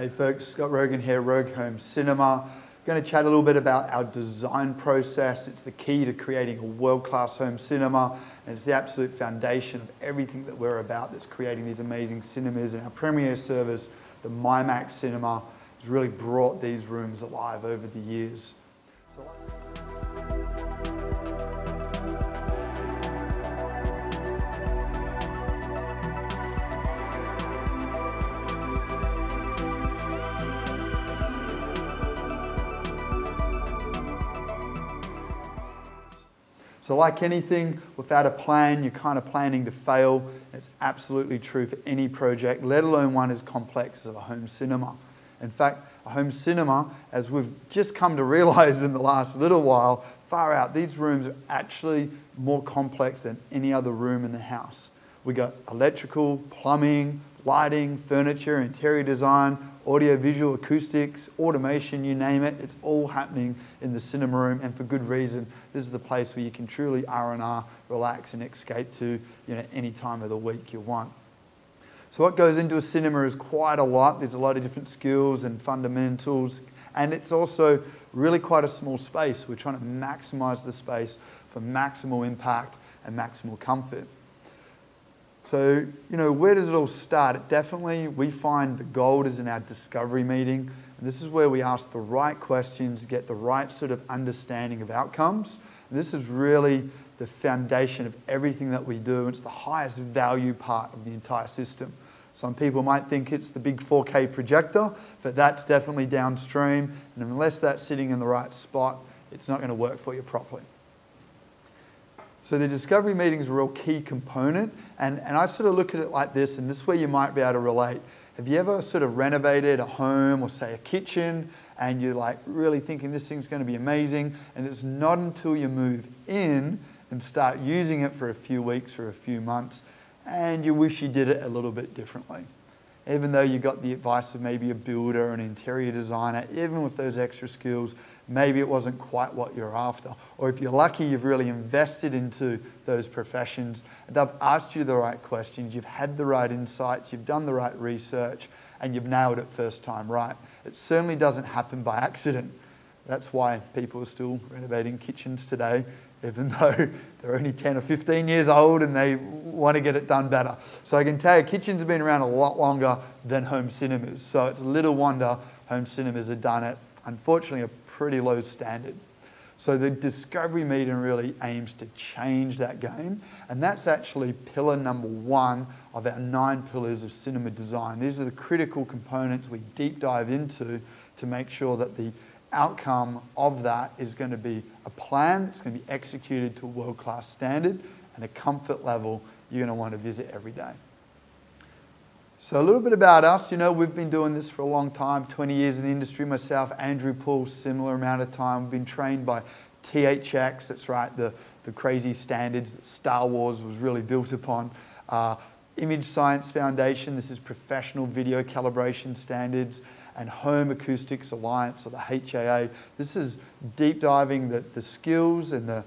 Hey folks, Scott Rogan here, Rogue Home Cinema. Going to chat a little bit about our design process. It's the key to creating a world-class home cinema, and it's the absolute foundation of everything that we're about that's creating these amazing cinemas. And our premier service, the MyMax Cinema, has really brought these rooms alive over the years. So like anything, without a plan, you're kind of planning to fail. It's absolutely true for any project, let alone one as complex as a home cinema. In fact, a home cinema, as we've just come to realize in the last little while, far out, these rooms are actually more complex than any other room in the house. We got electrical, plumbing, lighting, furniture, interior design, audio, visual, acoustics, automation, you name it. It's all happening in the cinema room, and for good reason. This is the place where you can truly R&R, relax and escape to any time of the week you want. So what goes into a cinema is quite a lot. There's a lot of different skills and fundamentals, and it's also really quite a small space. We're trying to maximize the space for maximal impact and maximal comfort. So, where does it all start? Definitely, we find the gold is in our discovery meeting. And this is where we ask the right questions, get the right sort of understanding of outcomes. And this is really the foundation of everything that we do. It's the highest value part of the entire system. Some people might think it's the big 4K projector, but that's definitely downstream. And unless that's sitting in the right spot, it's not going to work for you properly. So the discovery meeting is a real key component, and I sort of look at it like this, and this is where you might be able to relate. Have you ever sort of renovated a home or say a kitchen, and you're like really thinking this thing's going to be amazing, and it's not until you move in and start using it for a few weeks or a few months, and you wish you did it a little bit differently. Even though you got the advice of maybe a builder, an interior designer, even with those extra skills, maybe it wasn't quite what you're after. Or if you're lucky, you've really invested into those professions, and they've asked you the right questions, you've had the right insights, you've done the right research, and you've nailed it first time right. It certainly doesn't happen by accident. That's why people are still renovating kitchens today, even though they're only 10 or 15 years old and they want to get it done better. So I can tell you, kitchens have been around a lot longer than home cinemas. So it's little wonder home cinemas have done it, unfortunately, a pretty low standard. So the discovery meeting really aims to change that game, and that's actually pillar number 1 of our 9 pillars of cinema design. These are the critical components we deep dive into to make sure that the outcome of that is going to be a plan that's going to be executed to a world-class standard and a comfort level you're going to want to visit every day. So a little bit about us. We've been doing this for a long time, 20 years in the industry. Myself, Andrew Poole, similar amount of time. We've been trained by THX, that's right, the crazy standards that Star Wars was really built upon. Image Science Foundation, this is professional video calibration standards, and Home Acoustics Alliance, or the HAA. This is deep diving the skills and the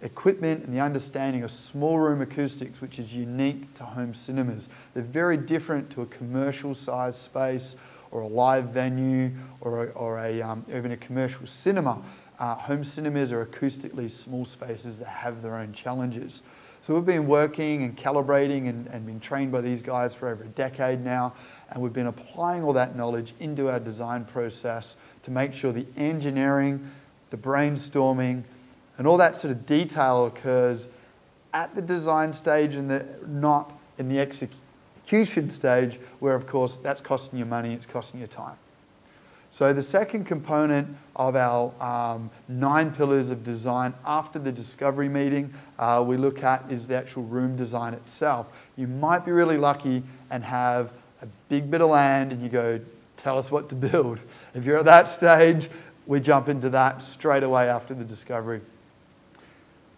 equipment and the understanding of small room acoustics, which is unique to home cinemas. They're very different to a commercial size space or a live venue or even a commercial cinema. Home cinemas are acoustically small spaces that have their own challenges. So we've been working and calibrating and been trained by these guys for over a decade now, and we've been applying all that knowledge into our design process to make sure the engineering, the brainstorming, and all that sort of detail occurs at the design stage and not in the execution stage, where of course that's costing you money, it's costing you time. So the second component of our 9 pillars of design after the discovery meeting we look at is the actual room design itself. You might be really lucky and have a big bit of land and you go, tell us what to build. If you're at that stage, we jump into that straight away after the discovery.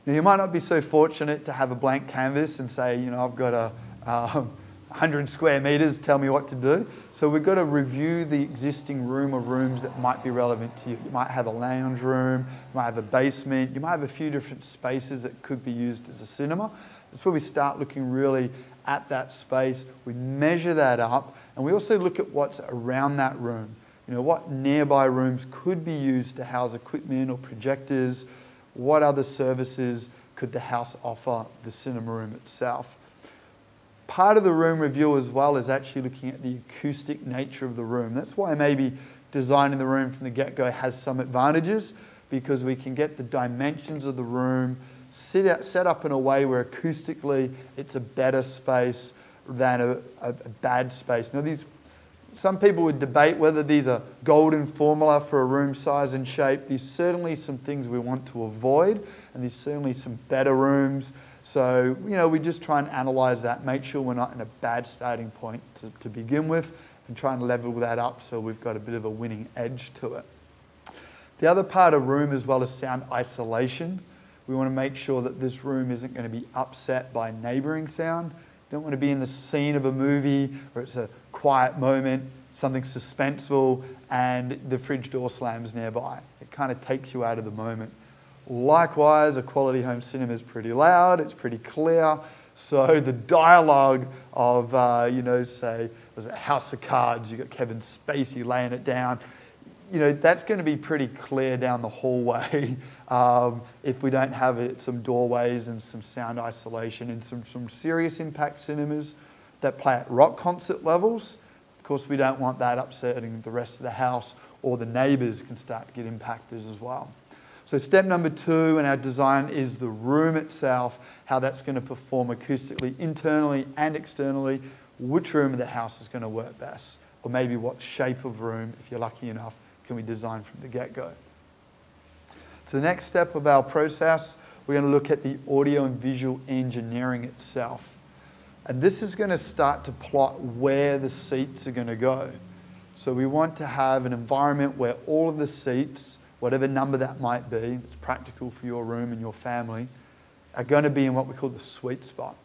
Now, you might not be so fortunate to have a blank canvas and say, I've got 100 square meters, tell me what to do. So we've got to review the existing room or rooms that might be relevant to you. You might have a lounge room, you might have a basement, you might have a few different spaces that could be used as a cinema. That's where we start looking really at that space. We measure that up And we also look at what's around that room. You know, what nearby rooms could be used to house equipment or projectors? What other services could the house offer the cinema room itself? Part of the room review as well is actually looking at the acoustic nature of the room. That's why maybe designing the room from the get-go has some advantages, because we can get the dimensions of the room set up in a way where acoustically it's a better space than a bad space. Now, some people would debate whether these are golden formula for a room size and shape. There's certainly some things we want to avoid, and there's certainly some better rooms. So, you know, we just try and analyse that, make sure we're not in a bad starting point to begin with, and try and level that up so we've got a bit of a winning edge to it. The other part of room as well is sound isolation. We want to make sure that this room isn't going to be upset by neighbouring sound. You don't want to be in the scene of a movie where it's a quiet moment, something suspenseful, and the fridge door slams nearby. It kind of takes you out of the moment. Likewise, a quality home cinema is pretty loud, it's pretty clear, so the dialogue of, you know, say, was it House of Cards, you've got Kevin Spacey laying it down, you know, that's going to be pretty clear down the hallway if we don't have some doorways and some sound isolation. And some serious impact cinemas that play at rock concert levels, of course we don't want that upsetting the rest of the house, or the neighbours can start to get impacted as well. So step number 2 in our design is the room itself, how that's going to perform acoustically, internally and externally, which room of the house is going to work best, or maybe what shape of room, if you're lucky enough, can we design from the get-go. So the next step of our process, we're going to look at the audio and visual engineering itself. And this is going to start to plot where the seats are going to go. So we want to have an environment where all of the seats, whatever number that might be, it's practical for your room and your family, are going to be in what we call the sweet spot.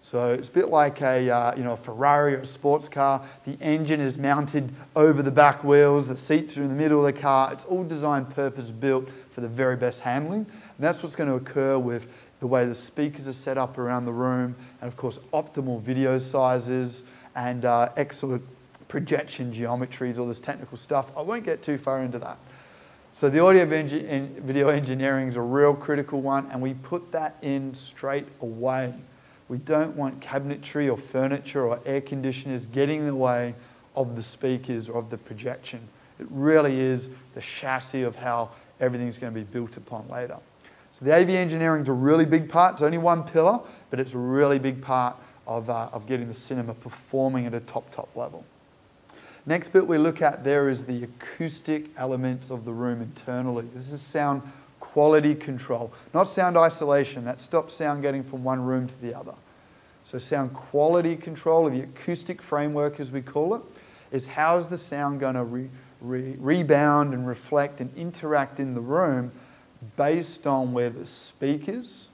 So it's a bit like a Ferrari or a sports car. The engine is mounted over the back wheels, the seats are in the middle of the car. It's all designed purpose-built for the very best handling. And that's what's going to occur with the way the speakers are set up around the room, and of course optimal video sizes and excellent projection geometries, all this technical stuff. I won't get too far into that. So the audio video engineering is a real critical one, and we put that in straight away. We don't want cabinetry or furniture or air conditioners getting in the way of the speakers or of the projection. It really is the chassis of how everything's going to be built upon later. So the AV engineering is a really big part. It's only one pillar, but it's a really big part of getting the cinema performing at a top level. Next bit we look at there is the acoustic elements of the room internally. This is sound quality control, not sound isolation. That stops sound getting from one room to the other. So sound quality control, or the acoustic framework as we call it, is how is the sound going to rebound and reflect and interact in the room based on where the speakers,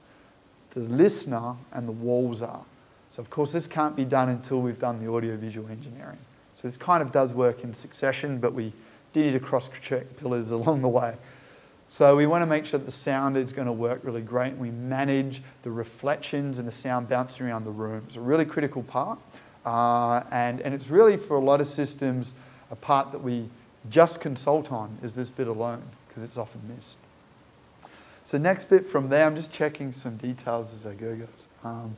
the listener, and the walls are. So of course this can't be done until we've done the audio-visual engineering. So this kind of does work in succession, but we do need to cross-check pillars along the way. So we want to make sure that the sound is going to work really great, and we manage the reflections and the sound bouncing around the room. It's a really critical part, and it's really, for a lot of systems, a part that we just consult on is this bit alone, because it's often missed. So next bit from there, I'm just checking some details as I go, guys,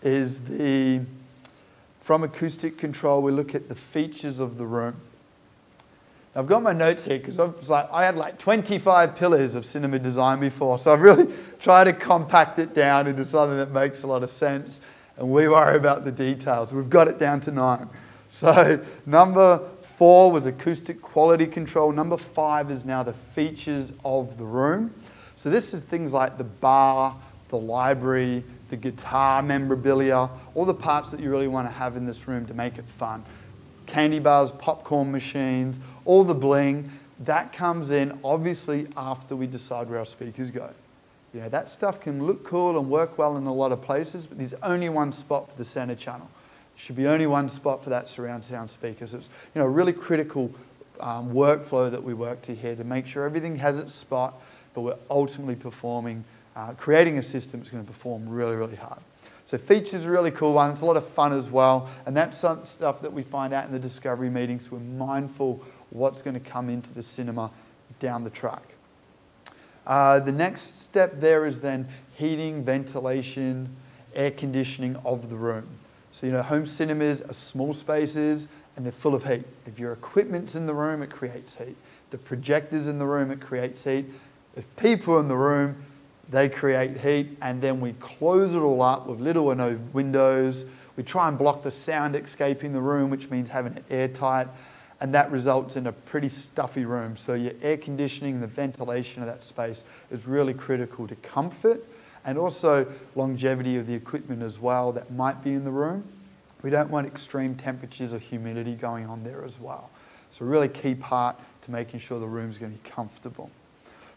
is from acoustic control, we look at the features of the room. I've got my notes here because I had like 25 pillars of cinema design before, so I've really tried to compact it down into something that makes a lot of sense, and we worry about the details. We've got it down to 9. So number 4 was acoustic quality control. Number 5 is now the features of the room. So this is things like the bar, the library, the guitar memorabilia, all the parts that you really want to have in this room to make it fun. Candy bars, popcorn machines, all the bling, that comes in obviously after we decide where our speakers go. You know, that stuff can look cool and work well in a lot of places, but there's only one spot for the center channel. There should be only one spot for that surround sound speaker. So it's, you know, a really critical workflow that we work to here to make sure everything has its spot, but we're ultimately performing, creating a system that's going to perform really, really hard. So features are a really cool one. It's a lot of fun as well. And that's some stuff that we find out in the discovery meetings. We're mindful what's going to come into the cinema down the track. The next step there is then heating, ventilation, air conditioning of the room. So, home cinemas are small spaces and they're full of heat. If your equipment's in the room, it creates heat. The projector's in the room, it creates heat. If people are in the room, they create heat, and then we close it all up with little or no windows. We try and block the sound escaping the room, which means having it airtight, and that results in a pretty stuffy room. So your air conditioning, the ventilation of that space is really critical to comfort and also longevity of the equipment as well that might be in the room. We don't want extreme temperatures or humidity going on there as well. So a really key part to making sure the room's going to be comfortable.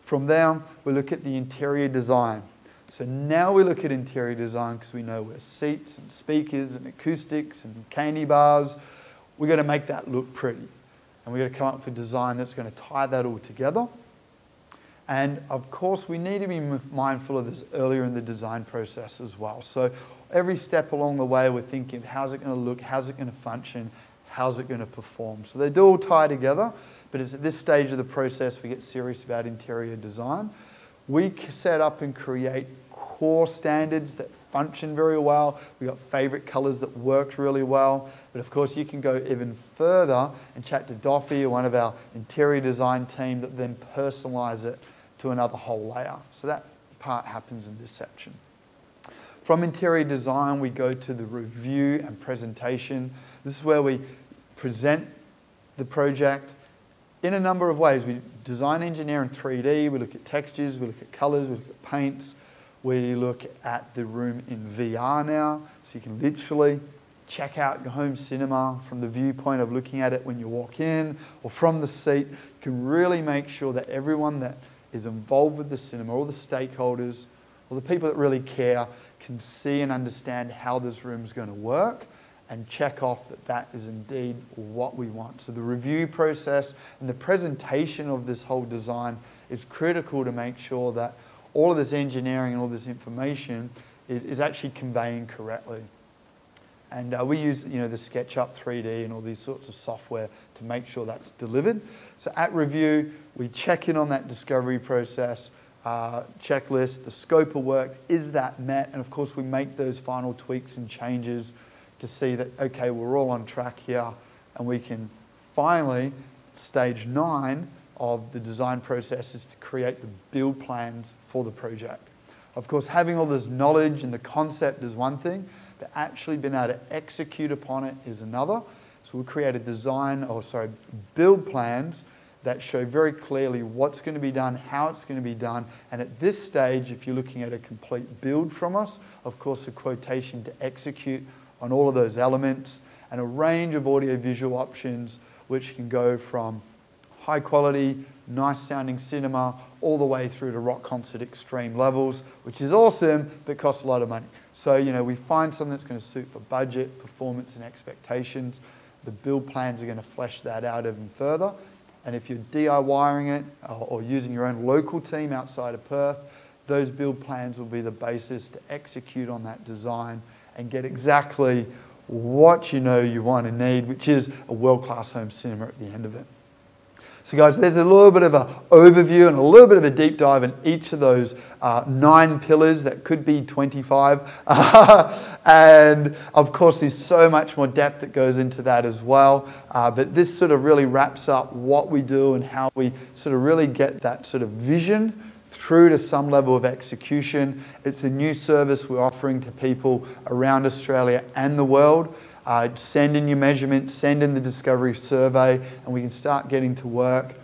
From there, we look at the interior design. So now we look at interior design because we know where seats and speakers and acoustics and candy bars, we've got to make that look pretty. And we've got to come up with a design that's going to tie that all together. And of course, we need to be mindful of this earlier in the design process as well. So every step along the way, we're thinking, how's it going to look? How's it going to function? How's it going to perform? So they do all tie together, but it's at this stage of the process we get serious about interior design. We set up and create core standards that function very well. We've got favorite colors that worked really well. But of course, you can go even further and chat to Doffy or one of our interior design team that then personalize it to another whole layer. So that part happens in this section. From interior design, we go to the review and presentation. This is where we present the project in a number of ways. We design engineer in 3D, we look at textures, we look at colors, we look at paints. We look at the room in VR now, so you can literally check out your home cinema from the viewpoint of looking at it when you walk in or from the seat. You can really make sure that everyone that is involved with the cinema, all the stakeholders, all the people that really care, can see and understand how this room is going to work and check off that that is indeed what we want. So the review process and the presentation of this whole design is critical to make sure that all of this engineering and all this information is actually conveying correctly. And we use the SketchUp 3D and all these sorts of software to make sure that's delivered. So at review, we check in on that discovery process, checklist, the scope of work, is that met? And of course, we make those final tweaks and changes to see that, okay, we're all on track here, and we can finally, stage 9 of the design process is to create the build plans for the project. Of course, having all this knowledge and the concept is one thing, but actually being able to execute upon it is another. So we create a build plans that show very clearly what's going to be done, how it's going to be done, and at this stage, if you're looking at a complete build from us, of course, a quotation to execute on all of those elements, and a range of audio-visual options which can go from high quality, nice sounding cinema, all the way through to rock concert extreme levels, which is awesome, but costs a lot of money. So, we find something that's going to suit for budget, performance, and expectations. The build plans are going to flesh that out even further. And if you're DIYing it or using your own local team outside of Perth, those build plans will be the basis to execute on that design and get exactly what you want and need, which is a world-class home cinema at the end of it. So guys, there's a little bit of an overview and a little bit of a deep dive in each of those 9 pillars that could be 25. And of course, there's so much more depth that goes into that as well. But this sort of really wraps up what we do and how we sort of really get that sort of vision through to some level of execution. It's a new service we're offering to people around Australia and the world. Send in your measurements, send in the discovery survey, and we can start getting to work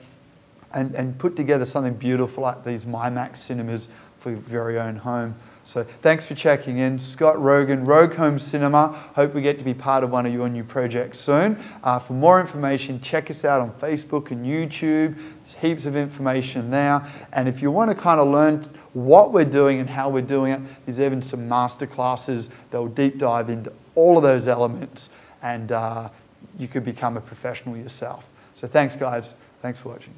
and put together something beautiful like these MyMax cinemas for your very own home. So thanks for checking in. Scott Rogan, Rogue Home Cinema. Hope we get to be part of one of your new projects soon. For more information, check us out on Facebook and YouTube. There's heaps of information there. And if you want to kind of learn what we're doing and how we're doing it, there's even some masterclasses that will deep dive into all of those elements, and you could become a professional yourself. So thanks, guys. Thanks for watching.